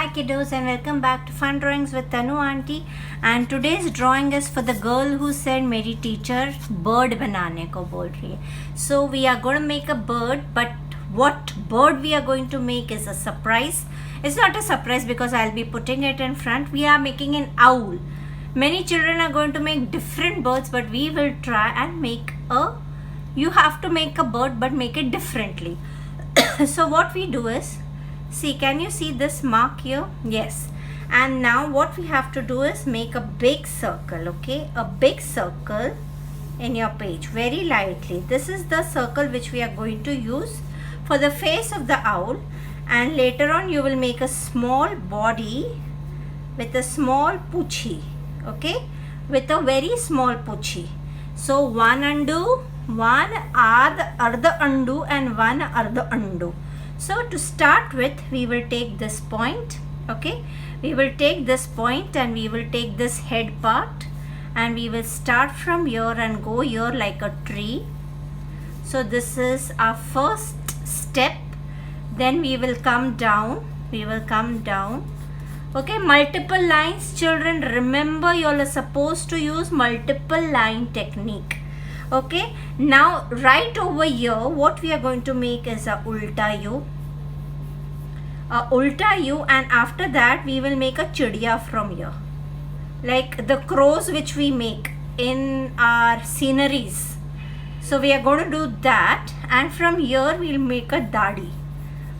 Hi kiddos and welcome back to Fun Drawings with Tanu Aunty. And today's drawing is for the girl who said मेरी teacher bird बनाने को बोल रही है. So we are going to make a bird, but what bird we are going to make is a surprise. It's not a surprise because I'll be putting it in front. We are making an owl. Many children are going to make different birds, but we will try and make you have to make a bird but make it differently. So what we do is, see, can you see this mark here? Yes. And now what we have to do is make a big circle, okay? A big circle in your page, very lightly. This is the circle which we are going to use for the face of the owl. And later on you will make a small body with a small poochie, okay? With a very small poochie. So one undo, one arda undo and one arda undo. So to start with, we will take this point, okay? We will take this point and we will take this head part and we will start from here and go here like a tree. So this is our first step. Then we will come down, okay? Multiple lines, children, remember you all are supposed to use multiple line technique. Okay, now right over here what we are going to make is a ulta U, and after that we will make a chidiya from here, like the crows which we make in our sceneries. So we are going to do that, and from here we will make a dadi.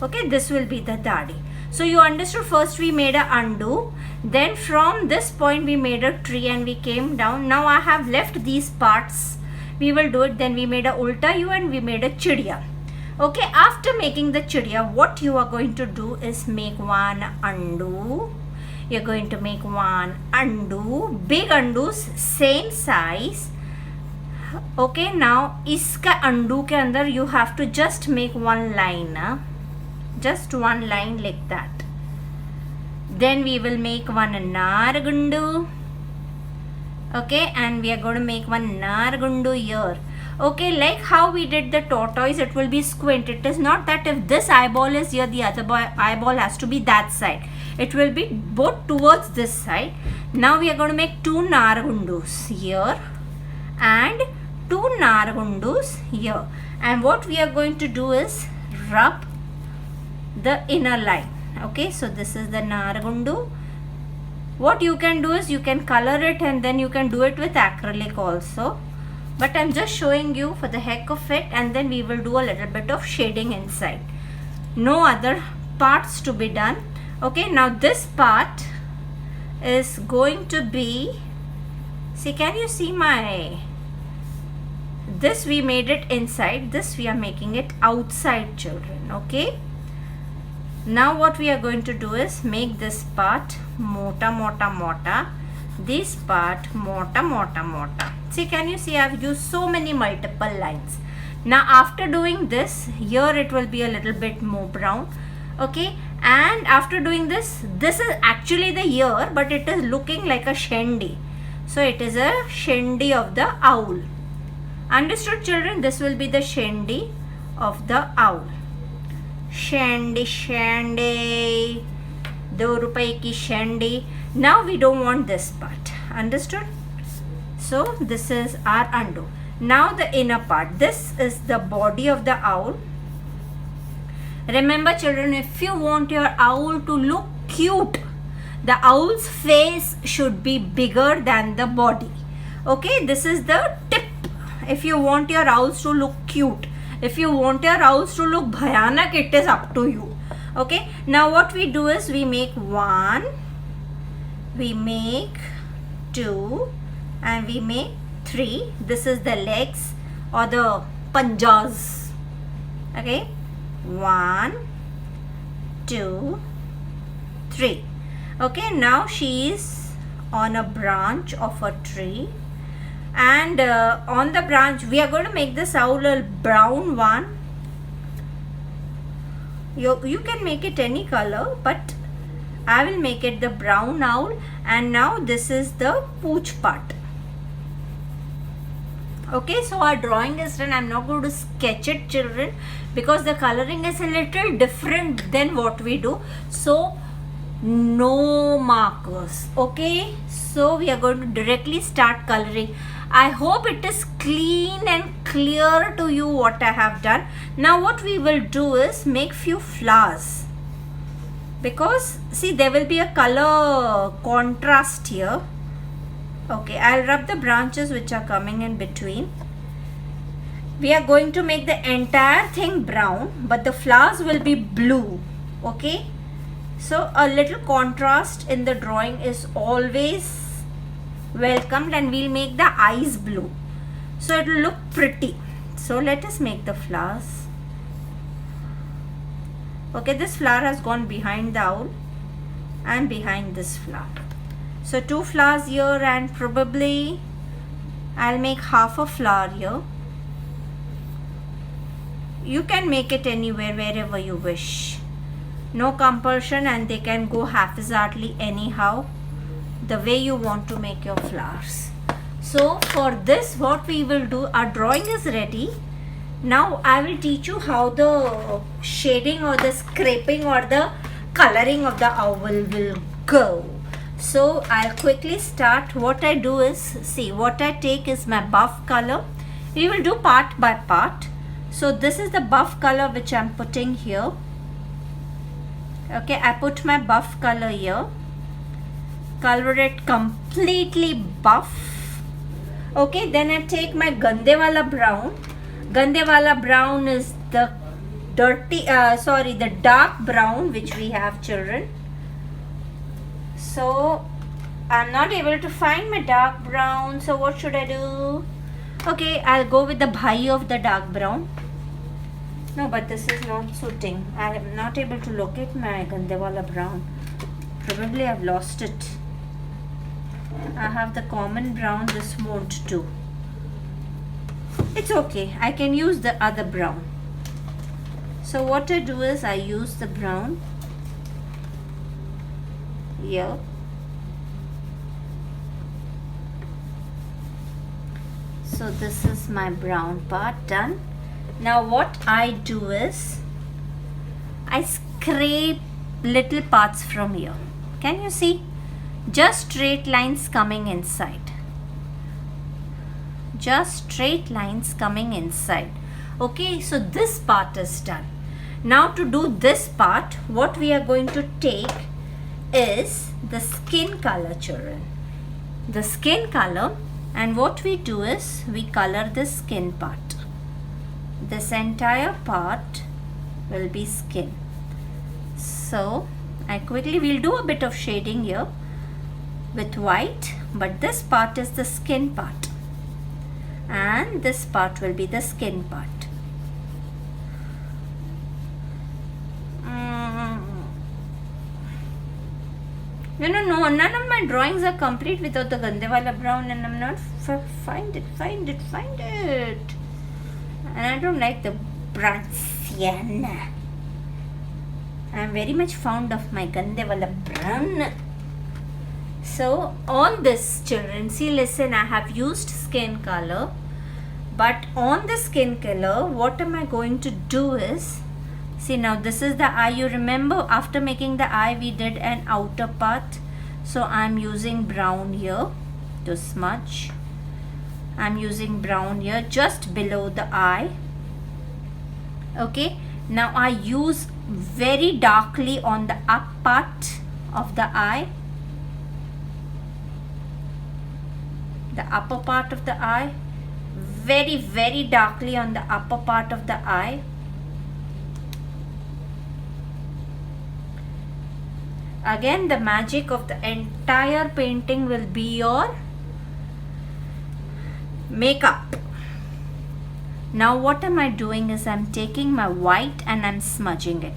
Okay, this will be the dadi. So you understood, first we made a undo, then from this point we made a tree and we came down. Now I have left these parts. We will do it. Then we made a ulta U and we made a chidiya. Okay, after making the chidiya, what you are going to do is make one undo. You're going to make one undo, big undus, same size. Okay, now iska undo ke andar you have to just make one line, just one line like that. Then we will make one naragundu. Okay, and we are going to make one naragundu here. Okay, like how we did the tortoise, it will be squint. It is not that if this eyeball is here, the other eyeball has to be that side. It will be both towards this side. Now we are going to make two naragundus here and two naragundus here. And what we are going to do is rub the inner line. Okay, so this is the naragundu. What you can do is you can color it and then you can do it with acrylic also. But I'm just showing you for the heck of it, and then we will do a little bit of shading inside. No other parts to be done. Okay, now this part is going to be, see, can you see my, this we made it inside, this we are making it outside, children. Okay, now what we are going to do is make this part mota, this part mota. See, can you see, I have used so many multiple lines. Now after doing this, here it will be a little bit more brown. Okay, and after doing this, this is actually the ear, but it is looking like a shendi. So it is a shendi of the owl. Understood, children? This will be the shendi of the owl. Shendi, 2 rupaye ki shendi. Now we don't want this part. Understood? So this is our undo. Now the inner part. This is the body of the owl. Remember, children, if you want your owl to look cute, the owl's face should be bigger than the body. Okay, this is the tip. If you want your owls to look cute, if you want your owls to look bhayanak, it is up to you. Okay, now what we do is we make one, we make two, and we make three. This is the legs or the panjas. Okay, 1, 2, 3. Okay, now she is on a branch of a tree, and on the branch we are going to make this owl a brown one. You can make it any color, but I will make it the brown owl. And now this is the pooch part. Okay, so our drawing is done. I'm not going to sketch it, children, because the coloring is a little different than what we do. So no markers. Okay, so we are going to directly start coloring. I hope it is clean and clear to you what I have done. Now what we will do is make few flowers, because see there will be a color contrast here. Okay, I'll rub the branches which are coming in between. We are going to make the entire thing brown, but the flowers will be blue. Okay, so a little contrast in the drawing is always welcomed, and we'll make the eyes blue so it will look pretty. So let us make the flowers. Okay, this flower has gone behind the owl and behind this flower. So 2 flowers here, and probably I'll make half a flower here. You can make it anywhere, wherever you wish. No compulsion, and they can go haphazardly anyhow, the way you want to make your flowers. So for this, what we will do, our drawing is ready. Now I will teach you how the shading or the scraping or the coloring of the owl will go. So I'll quickly start. What I do is, see, what I take is my buff color. We will do part by part. So this is the buff color which I'm putting here. Okay, I put my buff color here. Color it completely buff. Okay, then I take my Gande wala brown. Gande wala brown is the the dark brown which we have, children. So I'm not able to find my dark brown, so what should I do? Okay, I'll go with the bhai of the dark brown. No, but this is not suiting. I am not able to locate my Gande wala brown. Probably I've lost it. I have the common brown, this won't do. It's okay, I can use the other brown. So what I do is I use the brown here. So this is my brown part done. Now what I do is I scrape little parts from here. Can you see? Just straight lines coming inside. Just straight lines coming inside. Okay, so this part is done. Now to do this part, what we are going to take is the skin color, children. The skin color, and what we do is we color the skin part. This entire part will be skin. So I quickly will do a bit of shading here with white, but this part is the skin part, and this part will be the skin part. No, none of my drawings are complete without the Gande wala brown, and I'm not find it. And I don't like the brown sienna. I'm very much fond of my Gande wala brown. So on this, children, see, listen, I have used skin color, but on the skin color, what am I going to do is, see, now this is the eye. You remember after making the eye we did an outer part. So I'm using brown here to smudge. I'm using brown here just below the eye. Okay, now I use very darkly on the up part of the eye, the upper part of the eye, very darkly on the upper part of the eye. Again, the magic of the entire painting will be your makeup. Now what am I doing is I'm taking my white and I'm smudging it.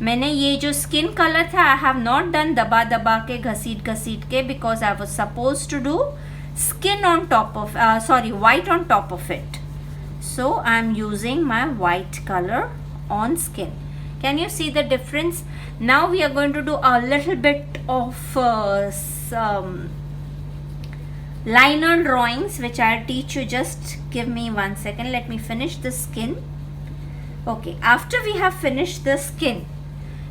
मैंने ये जो skin color था, I have not done दबा दबा के घसीट के, because I was supposed to do skin on top of white on top of it. So I'm using my white color on skin. Can you see the difference? Now we are going to do a little bit of some liner drawings which I'll teach you. Just give me 1 second. Let me finish the skin. Okay, after we have finished the skin,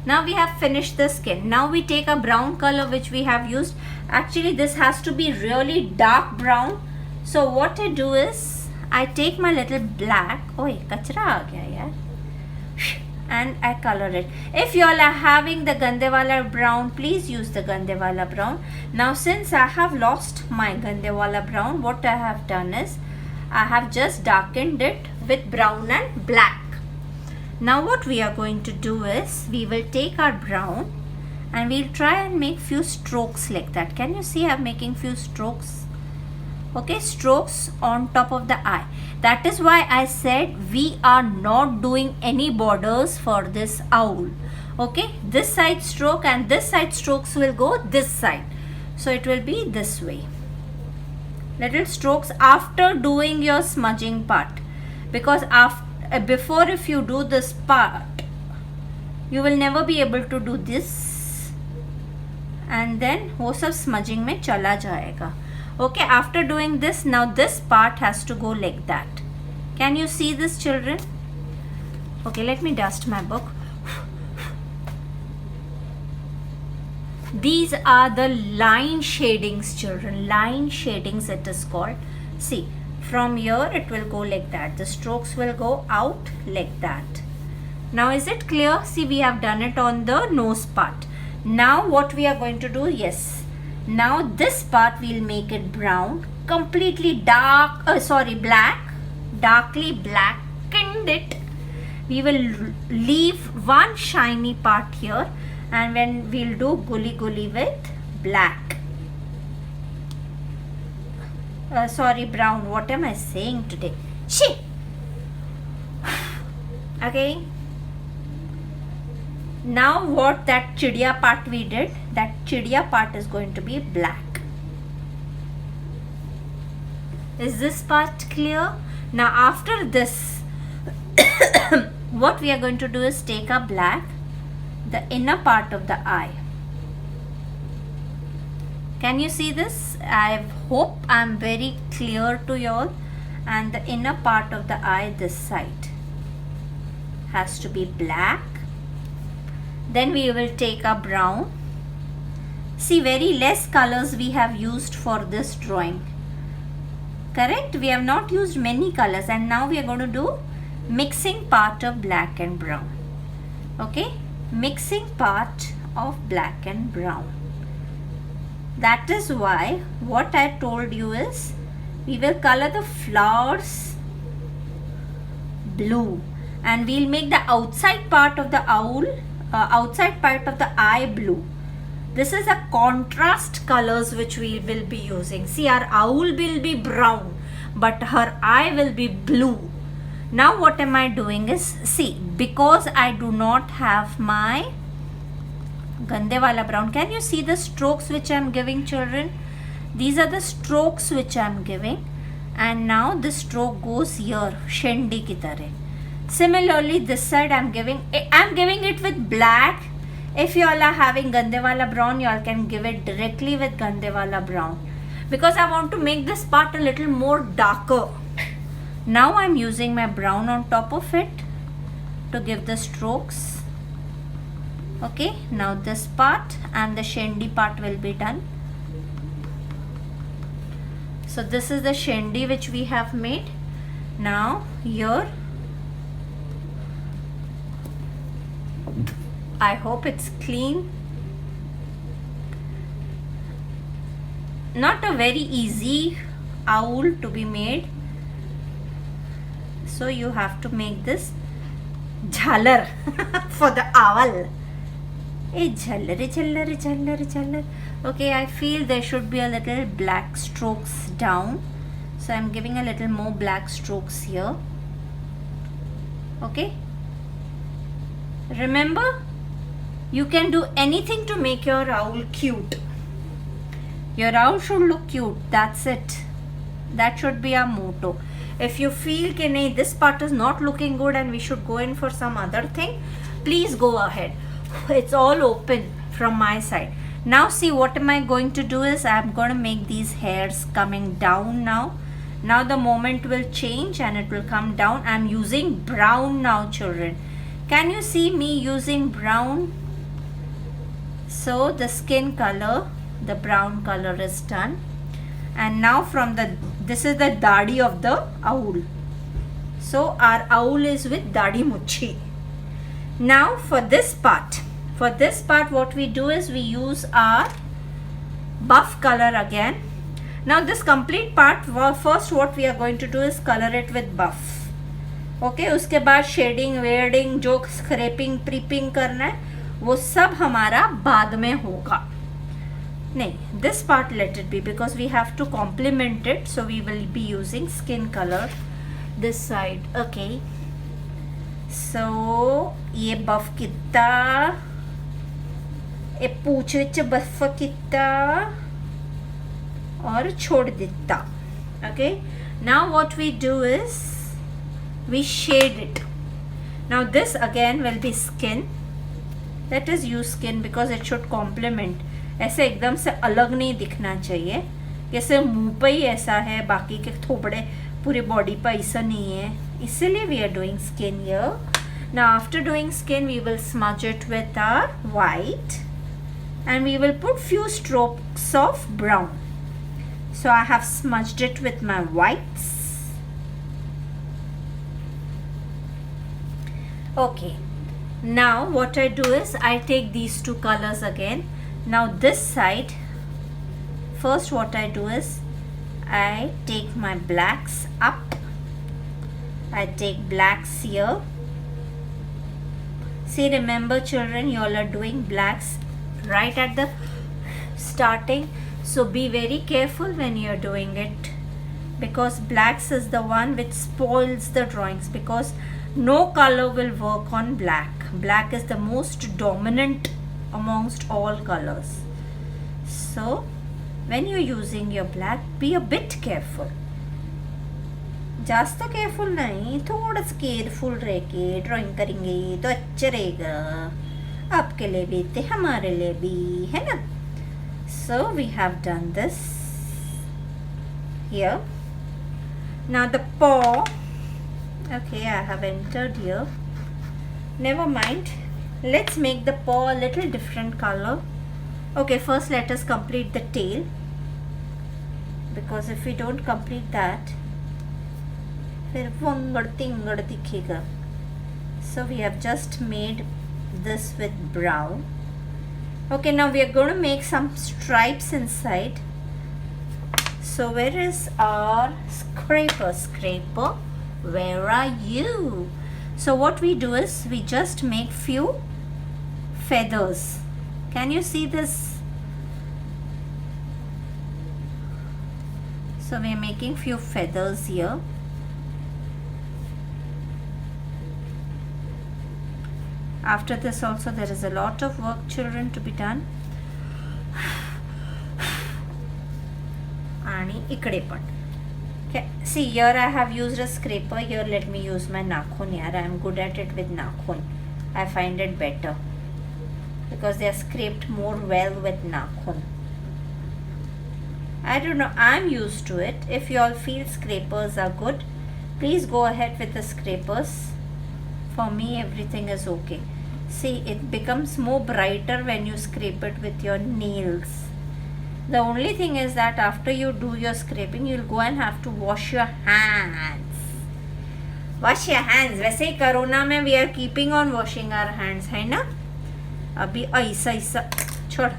Now we have finished the skin. Now we take a brown color which we have used. Actually this has to be really dark brown. So what I do is I take my little black. Oh, kachra aa gaya yaar. And I color it. If you all are having the Gandewala brown, please use the Gandewala brown. Now since I have lost my Gandewala brown, what I have done is I have just darkened it with brown and black. Now what we are going to do is we will take our brown and we'll try and make few strokes like that. Can you see I'm making few strokes? Okay, strokes on top of the eye. That is why I said we are not doing any borders for this owl. Okay, this side stroke and this side strokes will go this side. So it will be this way. Little strokes after doing your smudging part. Because before if you do this part, you will never be able to do this. And then wo sab smudging mein chala jayega. Okay, after doing this, now this part has to go like that. Can you see this, children? Okay, let me dust my book. These are the line shadings, children. Line shadings it is called. See, from here it will go like that. The strokes will go out like that. Now is it clear? See, we have done it on the nose part. Now what we are going to do, yes. Now this part we'll make it brown, completely dark, black, darkly blackened it. We will leave one shiny part here and when we'll do gully with black. Brown. What am I saying today? She. Okay. Now what that chidiya part we did, that chidiya part is going to be black. Is this part clear? Now after this, what we are going to do is take a black, the inner part of the eye. Can you see this? I hope I am very clear to you all. And the inner part of the eye, this side, has to be black. Then we will take a brown. See, very less colors we have used for this drawing. Correct? We have not used many colors and now we are going to do mixing part of black and brown. Okay? Mixing part of black and brown. That is why what I told you is we will color the flowers blue and we'll make the outside part of the owl outside part of the eye blue. This is a contrast colors which we will be using. See, our owl will be brown but her eye will be blue. Now what am I doing is, see, because I do not have my Gandewala brown, can you see the strokes which I am giving, children? These are the strokes which I am giving and now this stroke goes here, shendi ki tarah. Similarly, this side I'm giving it with black. If you all are having Gandewala brown, you all can give it directly with Gandewala brown. Because I want to make this part a little more darker. Now I'm using my brown on top of it to give the strokes. Okay, now this part and the shendi part will be done. So this is the shendi which we have made. Now here, I hope it's clean. Not a very easy owl to be made. So you have to make this jhalar for the owl. Jhalar. Okay, I feel there should be a little black strokes down. So I'm giving a little more black strokes here. Okay. Remember, you can do anything to make your owl cute. Your owl should look cute. That's it. That should be our motto. If you feel that this part is not looking good and we should go in for some other thing, please go ahead. It's all open from my side. Now see, what am I going to do is I'm going to make these hairs coming down now. Now the moment will change and it will come down. I'm using brown now, children. Can you see me using brown? So the skin color, the brown color is done. And now from this is the dadi of the owl. So our owl is with dadi muchi. Now for this part what we do is we use our buff color again. Now this complete part, first what we are going to do is color it with buff. Okay, उसके बाद shading wedding जो scrapping प्रीपिंग करना है वो सब हमारा बाद में होगा. नहीं, this part let it be because we have to complement it, so we will be using skin color this side. Okay, so ये buff कितना, ये पूछ विच buff कितना और छोड़ देता. Okay, now what we do is we shade it. Now this again will be skin. Let us use skin because it should complement. ऐसे एकदम से अलग नहीं दिखना चाहिए, जैसे मुंह पे ही ऐसा है, बाकी के थोपड़े पूरे बॉडी पे ऐसा नहीं है, इसीलिए we are doing skin here. Now after doing skin we will smudge it with our white and we will put few strokes of brown. So I have smudged it with my whites. Okay, now what I do is I take these two colors again. Now this side, first what I do is I take my blacks up. I take blacks here. See, remember children, you all are doing blacks right at the starting. So be very careful when you are doing it, because blacks is the one which spoils the drawings, because no color will work on black. Black is the most dominant amongst all colors. So when you're using your black, be a bit careful. जास्त careful नहीं, थोड़ा सा careful रह के drawing करेंगे तो अच्छा रहेगा, आपके लिए भी तो हमारे लिए भी, है ना. So we have done this here. Now the paw, okay, I have entered here. Never mind, let's make the paw a little different color. Okay, first let us complete the tail, because if we don't complete that फिर वंगड़ दिखेगा. So we have just made this with brown. Okay, now we are going to make some stripes inside. So where is our scraper, where are you? So what we do is we just make few feathers. Can you see this? So we are making few feathers here. After this also there is a lot of work, children, to be done. आणि इकडे पण. Okay. See, here I have used a scraper. Here let me use my nakhun. Here I am good at it with nakhun. I find it better because they are scraped more well with nakhun. I don't know, I am used to it. If you all feel scrapers are good, please go ahead with the scrapers. For me everything is okay. See, it becomes more brighter when you scrape it with your nails. The only thing is that after you do your scraping, you'll go and have to wash your hands. Wash your hands. वैसे ही corona में we are keeping on washing our hands, है ना. अभी ऐसा छोड़,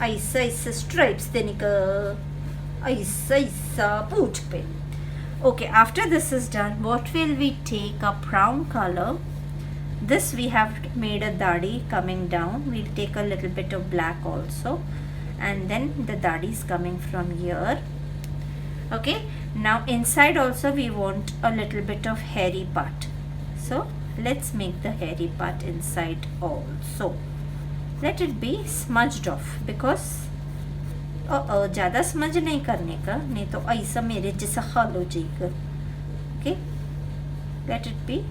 ऐसा stripes देने का, ऐसा पूंछ पे. Okay, after this is done, what will we take? A brown color. This we have made a dadi coming down. We'll take a little bit of black also, and then the dadi is coming from here. Okay, now inside also we want a little bit of hairy part. So let's make the hairy part inside also. Let it be smudged off, because ज़्यादा smudge नहीं करने का, नहीं तो ऐसा मेरे जैसा हाल हो जाएगा. Okay, let it be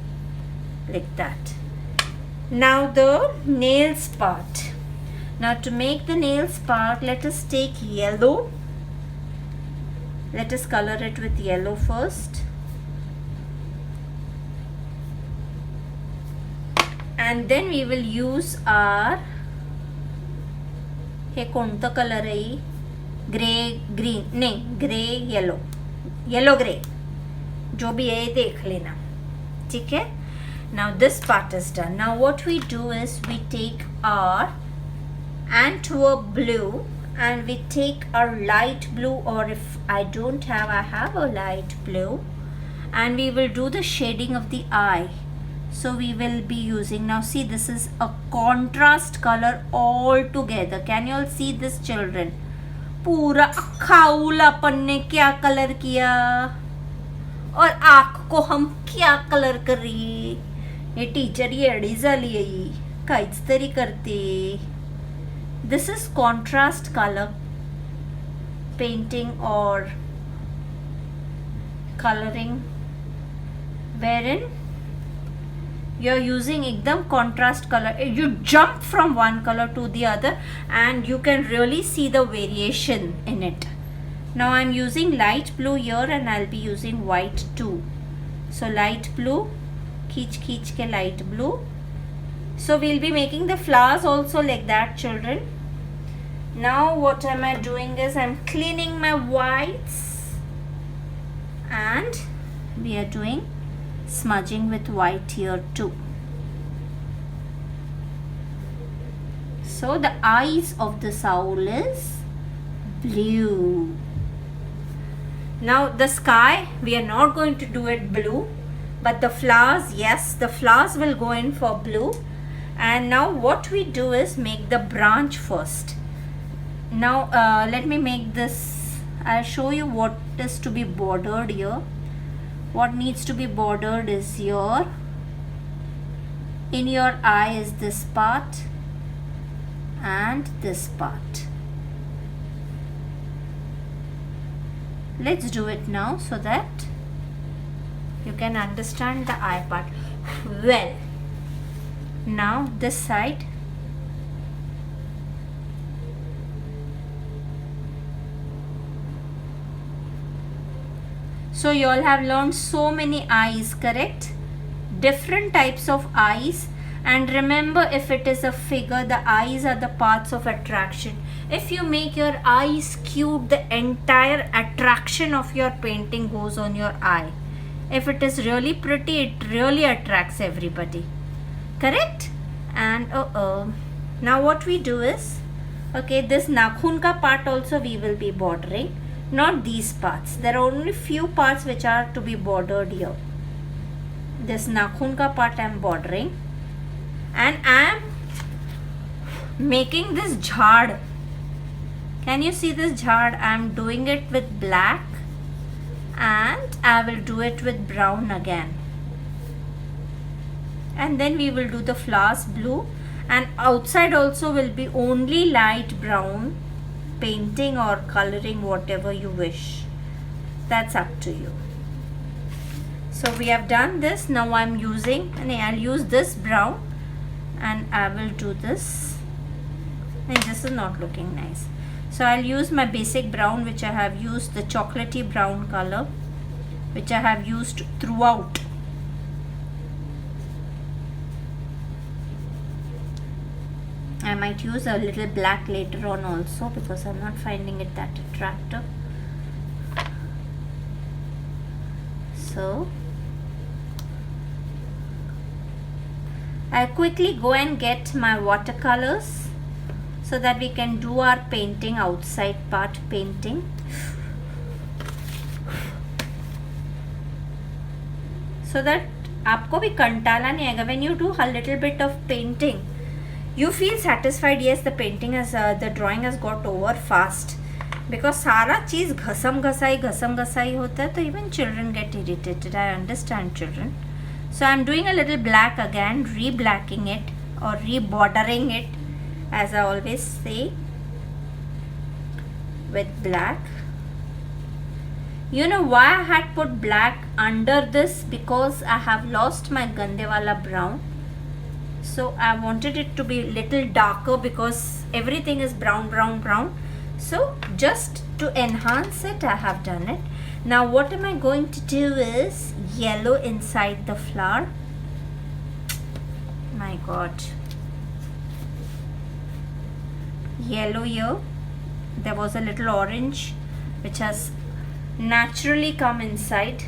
like that. Now the nails part. Now to make the nails part, let us take yellow. Let us color it with yellow first. And then we will use our हे कोणतं colour आहे? Grey green नहीं, grey yellow, yellow grey, जो भी है देख लेना, ठीक है. Now this part is done. Now what we do is we take our Antwerp blue and we take our light blue, or if I don't have, I have a light blue, and we will do the shading of the eye. So we will be using, now see, this is a contrast color all together. Can you all see this, children? पूरा अखाउल अपन ने क्या colour किया, और आँख को हम क्या colour कर रही. ये टीचर ये अडी झाली आहे, काहीच तरी करते. This is contrast color painting or coloring, wherein you're using एकदम contrast color. You jump from one color to the other and you can really see the variation in it. Now I'm using light blue here and I'll be using white too. So light blue, खींच के light blue. So we'll be making the flowers also like that, children. Now what am I doing is I'm cleaning my whites and we are doing smudging with white here too. So the eyes of this owl is blue. Now the sky, we are not going to do it blue, but the flowers, yes, the flowers will go in for blue. And now what we do is make the branch first. Now let me make this, I'll show you what is to be bordered here. What needs to be bordered is here. In your eye is this part and this part. Let's do it now so that you can understand the eye part well. Now this side, so you all have learned so many eyes, correct? Different types of eyes. And remember, if it is a figure, the eyes are the parts of attraction. If you make your eyes cute, the entire attraction of your painting goes on your eye. If it is really pretty, it really attracts everybody, correct? And now what we do is, okay, this nakhun ka part also we will be bordering, not these parts. There are only few parts which are to be bordered here. This nakhun ka part I am bordering, and I am making this jhad. Can you see this jhad? I am doing it with black and I will do it with brown again. And then we will do the flowers blue, and outside also will be only light brown, painting or coloring, whatever you wish. That's up to you. So we have done this. Now I'm using, and I'll use this brown and I will do this. And this is not looking nice. So I'll use my basic brown, which I have used, the chocolatey brown color, which I have used throughout. I might use a little black later on also because I'm not finding it that attractive. So I'll quickly go and get my watercolors so that we can do our painting, outside part painting. So that आपको भी कंटाला नहीं आएगा. When you do a little bit of painting, you feel satisfied. Yes, the painting has, the drawing has got over fast. Because सारा चीज़ घसम घसाई होता है, तो even children get irritated. I understand, children. So I'm doing a little black again, re-blacking it or re-bordering it, as I always say, with black. You know why I had put black under this? Because I have lost my Gandewala brown. So I wanted it to be little darker because everything is brown. So just to enhance it, I have done it. Now what am I going to do is yellow inside the flower. My God. yellow here. There was a little orange which has naturally come inside.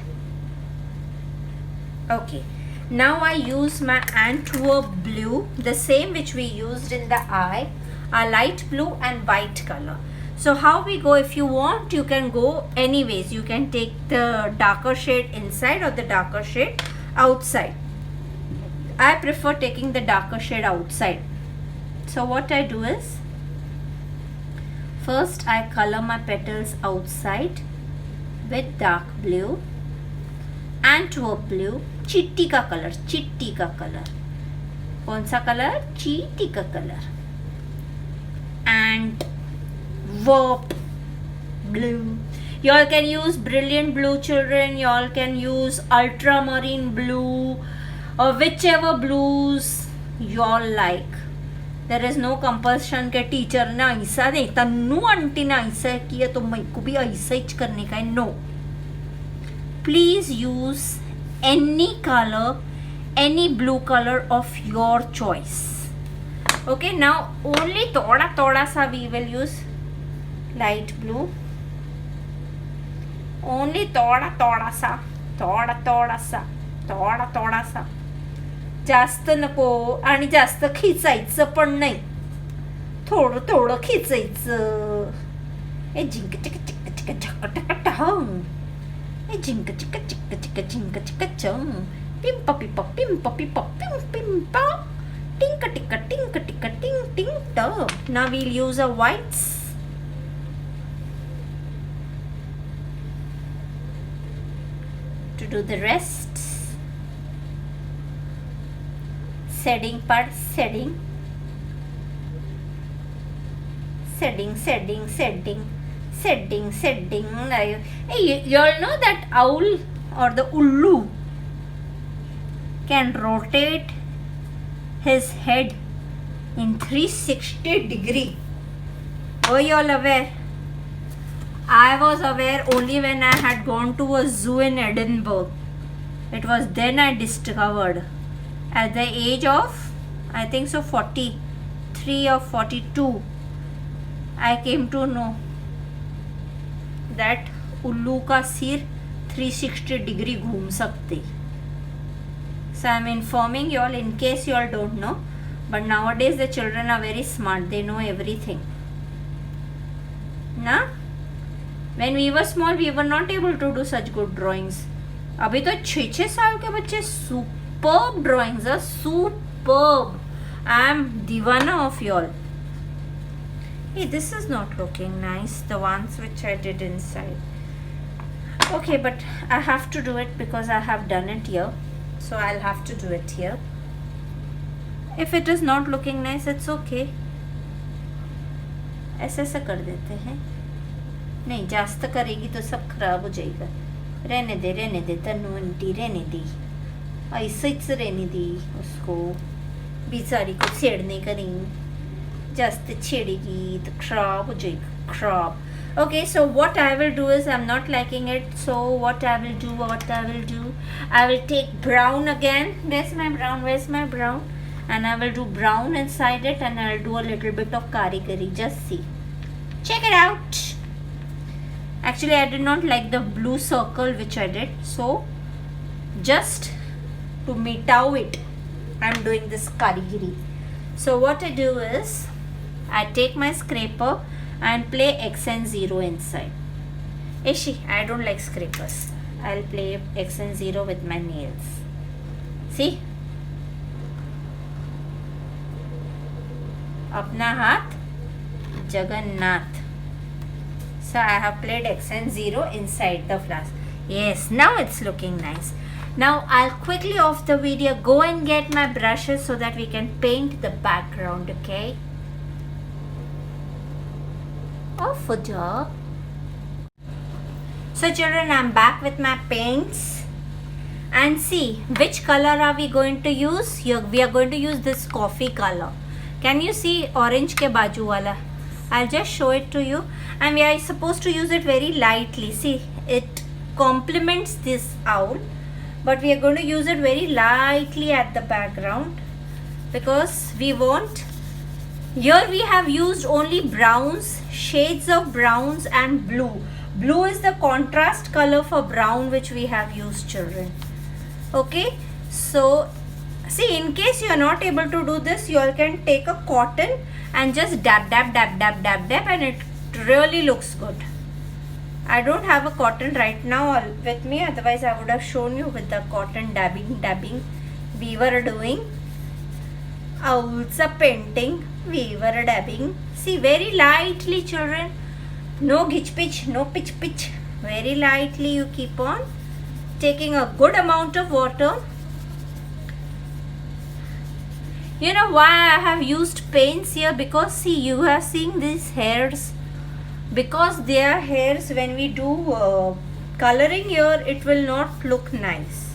Okay, now I use my Antwerp blue, the same which we used in the eye, a light blue and white color. So how we go, if you want, you can go anyways. You can take the darker shade inside or the darker shade outside. I prefer taking the darker shade outside. So what I do is, first I color my petals outside with dark blue, Antwerp blue, चिट्टी का colour, चिट्टी का colour. कौन सा colour? चीटी का colour. And Antwerp blue. You all can use brilliant blue, children. You all can use ultramarine blue or whichever blues you all like. There is no compulsion के teacher ने ऐसा दे, Tannu aunty ने ऐसा किया तो मेरे को भी ऐसा ही करने का है. No. Please use any color, any blue color of your choice. Okay, now only thoda sa we will use light blue. Only thoda sa. जास्त नको आणि जास्त खिचायचं पण नाही, थोडं थोडं खिचायचं. ए झिंक चिक चिक चिक झक टक टहं, ए झिंक चिक चिक चिक झिंक चिक चं, पिंप पिंप पिंप पिंप पिंप पिंप, टिंक टिक टिंक टिक टिंग टिंग ट. Now we'll use a whites. To do the rest. Setting part, setting. Hey, you all know that owl or the ullu can rotate his head in 360 degree. Were you all aware? I was aware only when I had gone to a zoo in Edinburgh. It was then I discovered. At the age of, I think so, 43 or 42, I came to know that उल्लू का सिर 360 degree घूम सकते. So I am informing you all in case you all don't know. But nowadays the children are very smart. They know everything. Na? When we were small, we were not able to do such good drawings. अभी तो 6-6 साल के बच्चे superb drawings are superb. I am divana of y'all. Hey, this is not looking nice, the ones which I did inside. Okay, but I have to do it because I have done it here. So I'll have to do it here. If it is not looking nice, it's okay. ऐसे ऐसा कर देते हैं. नहीं, जास्त करेगी तो सब खराब हो जाएगा. रहने दे तन्नू आंटी, रहने दे. ऐसे ही रहने दी उसको, बेचारी को छेड़ने का नहीं. जास्त छेड़ेगी तो खराब हो जाएगा, खराब. Okay, so what I will do is, I'm not liking it, so what I will do, I will take brown again. Where's my brown? And I will do brown inside it, and I'll do a little bit of karigari. Just see, check it out. Actually, I did not like the blue circle which I did, so just to metao it, I'm doing this karigiri. So what I do is, I take my scraper and play XN0 inside. Ishi, I don't like scrapers. I'll play XN0 with my nails. See? Apna hath Jagannath. So I have played XN0 inside the flask. Yes, now it's looking nice. Now I'll quickly off the video go and get my brushes so that we can paint the background, okay? Off a job. So children, I'm back with my paints. And see, which color are we going to use? We are going to use this coffee color. Can you see orange ke baju wala? I'll just show it to you. And we are supposed to use it very lightly. See, it complements this owl. But we are going to use it very lightly at the background. Because we want Here we have used only browns, shades of browns and blue. Blue is the contrast color for brown which we have used, children. Okay, so see, in case you are not able to do this, you all can take a cotton and just dab and it really looks good. I don't have a cotton right now with me, otherwise I would have shown you with the cotton dabbing we were doing. Also painting we were dabbing. See, very lightly, children, no gitch pitch, no pitch, very lightly you keep on taking a good amount of water. You know why I have used paints here? Because see, you are seeing these hairs, because they are hairs. When we do coloring here, it will not look nice.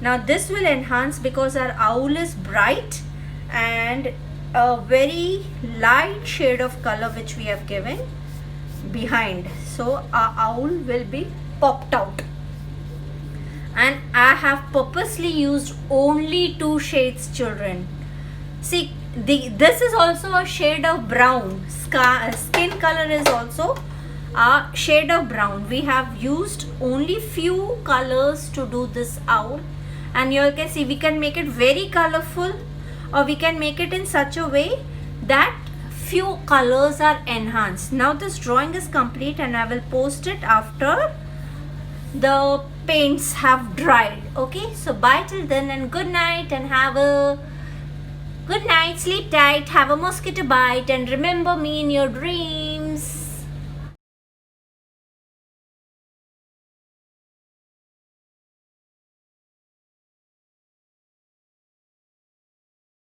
Now this will enhance because our owl is bright and a very light shade of color which we have given behind, so our owl will be popped out. And I have purposely used only 2 shades, children. See, this is also a shade of brown. Skin color is also a shade of brown. We have used only few colors to do this owl, and you can see we can make it very colorful, or we can make it in such a way that few colors are enhanced. Now this drawing is complete and I will post it after the paints have dried. Okay, so bye till then, and good night, and have a good night, sleep tight, have a mosquito bite, and remember me in your dreams.